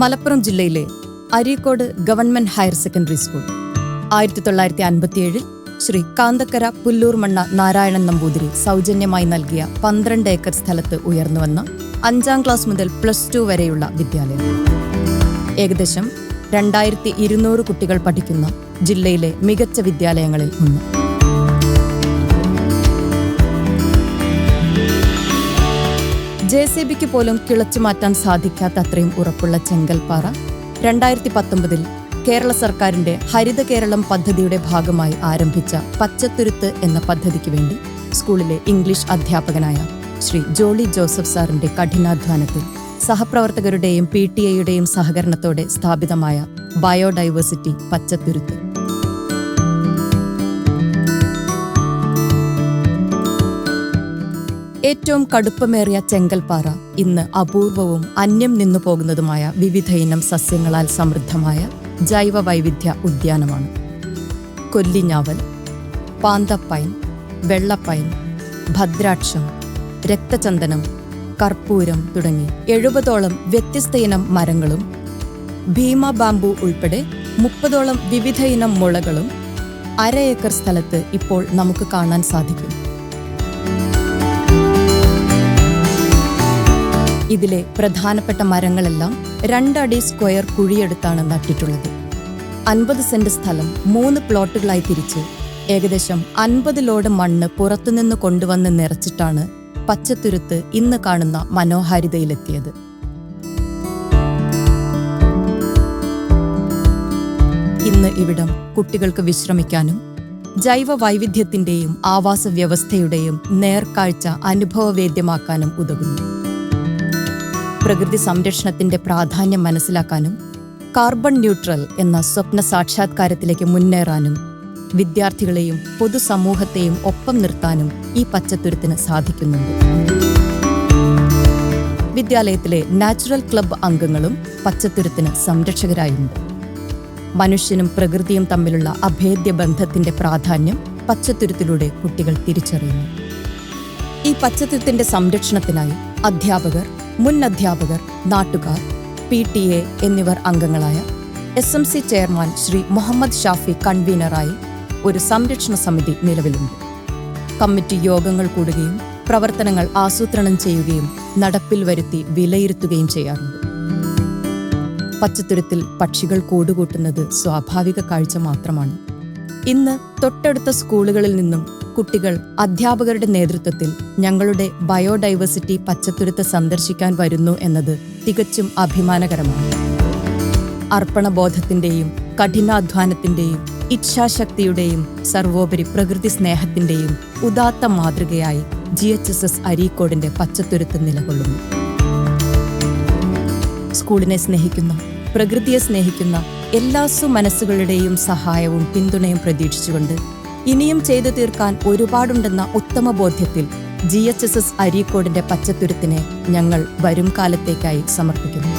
മലപ്പുറം ജില്ലയിലെ Areekode government higher secondary school 1957 Shri Kanthakkara Pullurmanna Narayanan Namboothiri സൗജന്യമായി നൽകിയ 12 ഏക്കർ സ്ഥലത്ത് ഉയർന്നുവന്ന 5ാം ക്ലാസ് മുതൽ +2 വരെയുള്ള വിദ്യാലയം. ഏകദേശം 2200 കുട്ടികൾ പഠിക്കുന്ന ജില്ലയിലെ മികച്ച വിദ്യാലയങ്ങളിൽ ഒന്ന്. JCBക്ക് പോലും കിളച്ചു മാറ്റാൻ സാധിക്കാത്ത അത്രയും ഉറപ്പുള്ള ചെങ്കൽപ്പാറ 2019 കേരള സർക്കാരിന്റെ ഹരിത കേരളം പദ്ധതിയുടെ ഭാഗമായി ആരംഭിച്ച പച്ചത്തുരുത്ത് എന്ന പദ്ധതിക്ക് വേണ്ടി സ്കൂളിലെ ഇംഗ്ലീഷ് അധ്യാപകനായ ശ്രീ ജോളി ജോസഫ് സാറിന്റെ കഠിനാധ്വാനത്തിൽ സഹപ്രവർത്തകരുടെയും PTA സഹകരണത്തോടെ സ്ഥാപിതമായ ബയോഡൈവേഴ്സിറ്റി പച്ചത്തുരുത്ത്. ഏറ്റവും കടുപ്പമേറിയ ചെങ്കൽപ്പാറ ഇന്ന് അപൂർവവും അന്യം നിന്നു പോകുന്നതുമായ വിവിധ ഇനം സസ്യങ്ങളാൽ സമൃദ്ധമായ ജൈവ വൈവിധ്യ ഉദ്യാനമാണ്. കൊല്ലിഞ്ഞാവൽ, പാന്തപ്പൈൻ, വെള്ളപ്പൈൻ, ഭദ്രാക്ഷം, രക്തചന്ദനം, കർപ്പൂരം തുടങ്ങി 70ഓളം വ്യത്യസ്ത ഇനം മരങ്ങളും ഭീമ ബാംബു ഉൾപ്പെടെ 30ഓളം വിവിധ ഇനം മുളകളും 1/2 ഏക്കർ സ്ഥലത്ത് ഇപ്പോൾ നമുക്ക് കാണാൻ സാധിക്കും. ഇതിലെ പ്രധാനപ്പെട്ട മരങ്ങളെല്ലാം 2 അടി സ്ക്വയർ കുഴിയെടുത്താണ് നട്ടിട്ടുള്ളത്. 50 സെന്റ് സ്ഥലം 3 പ്ലോട്ടുകളായി തിരിച്ച് ഏകദേശം 50 ലോഡ് മണ്ണ് പുറത്തുനിന്ന് കൊണ്ടുവന്ന് നിറച്ചിട്ടാണ് പച്ചത്തുരുത്ത് ഇന്ന് കാണുന്ന മനോഹാരിതയിലെത്തിയത്. ഇന്ന് ഇവിടം കുട്ടികൾക്ക് വിശ്രമിക്കാനും ജൈവ വൈവിധ്യത്തിന്റെയും ആവാസ വ്യവസ്ഥയുടെയും നേർക്കാഴ്ച അനുഭവവേദ്യമാക്കാനും ഉതകുന്നു. പ്രകൃതി സംരക്ഷണത്തിന്റെ പ്രാധാന്യം മനസ്സിലാക്കാനും കാർബൺ ന്യൂട്രൽ എന്ന സ്വപ്ന സാക്ഷാത്കാരത്തിലേക്ക് മുന്നേറാനും വിദ്യാർത്ഥികളെയും പൊതുസമൂഹത്തെയും ഒപ്പം നിർത്താനും ഈ പച്ചത്തുരുത്തിന് സാധിക്കുന്നുണ്ട്. വിദ്യാലയത്തിലെ നാച്ചുറൽ ക്ലബ്ബ് അംഗങ്ങളും പച്ചത്തുരുത്തിന് സംരക്ഷകരായുണ്ട്. മനുഷ്യനും പ്രകൃതിയും തമ്മിലുള്ള അഭേദ്യ ബന്ധത്തിന്റെ പ്രാധാന്യം പച്ചത്തുരുത്തിലൂടെ കുട്ടികൾ തിരിച്ചറിയുന്നു. ഈ പച്ചത്തുരുത്തിന്റെ സംരക്ഷണത്തിനായി അധ്യാപകർ, മുൻ അധ്യാപകർ, നാട്ടുകാർ, PTA എന്നിവർ അംഗങ്ങളായ SMC ചെയർമാൻ ശ്രീ മുഹമ്മദ് ഷാഫി കൺവീനറായി ഒരു സംരക്ഷണ സമിതി നിലവിലുണ്ട്. കമ്മിറ്റി യോഗങ്ങൾ കൂടുകയും പ്രവർത്തനങ്ങൾ ആസൂത്രണം ചെയ്യുകയും നടപ്പിൽ വരുത്തി വിലയിരുത്തുകയും ചെയ്യാറുണ്ട്. പച്ചത്തുരുത്തിൽ പക്ഷികൾ കൂടുകൂട്ടുന്നത് സ്വാഭാവിക കാഴ്ച മാത്രമാണ്. ഇന്ന് തൊട്ടടുത്ത സ്കൂളുകളിൽ നിന്നും കുട്ടികൾ അധ്യാപകരുടെ നേതൃത്വത്തിൽ ഞങ്ങളുടെ ബയോഡൈവേഴ്സിറ്റി പച്ചത്തുരുത്ത് സന്ദർശിക്കാൻ വരുന്നു എന്നത് തികച്ചും അഭിമാനകരമാണ്. അർപ്പണബോധത്തിന്റെയും കഠിനാധ്വാനത്തിന്റെയും ഇച്ഛാശക്തിയുടെയും സർവോപരി പ്രകൃതി സ്നേഹത്തിന്റെയും ഉദാത്ത മാതൃകയായി GHSS അരീക്കോടിന്റെ പച്ചത്തുരുത്ത് നിലകൊള്ളുന്നു. സ്കൂളിനെ സ്നേഹിക്കുന്ന, പ്രകൃതിയെ സ്നേഹിക്കുന്ന എല്ലാ സുമനസ്സുകളുടെയും സഹായവും പിന്തുണയും പ്രതീക്ഷിച്ചുകൊണ്ട് ഇനിയും ചെയ്തു തീർക്കാൻ ഒരുപാടുണ്ടെന്ന ഉത്തമ ബോധ്യത്തിൽ GHSS അരീക്കോടിന്റെ പച്ചത്തുരുത്തിനെ ഞങ്ങൾ വരും കാലത്തേക്കായി സമർപ്പിക്കുന്നു.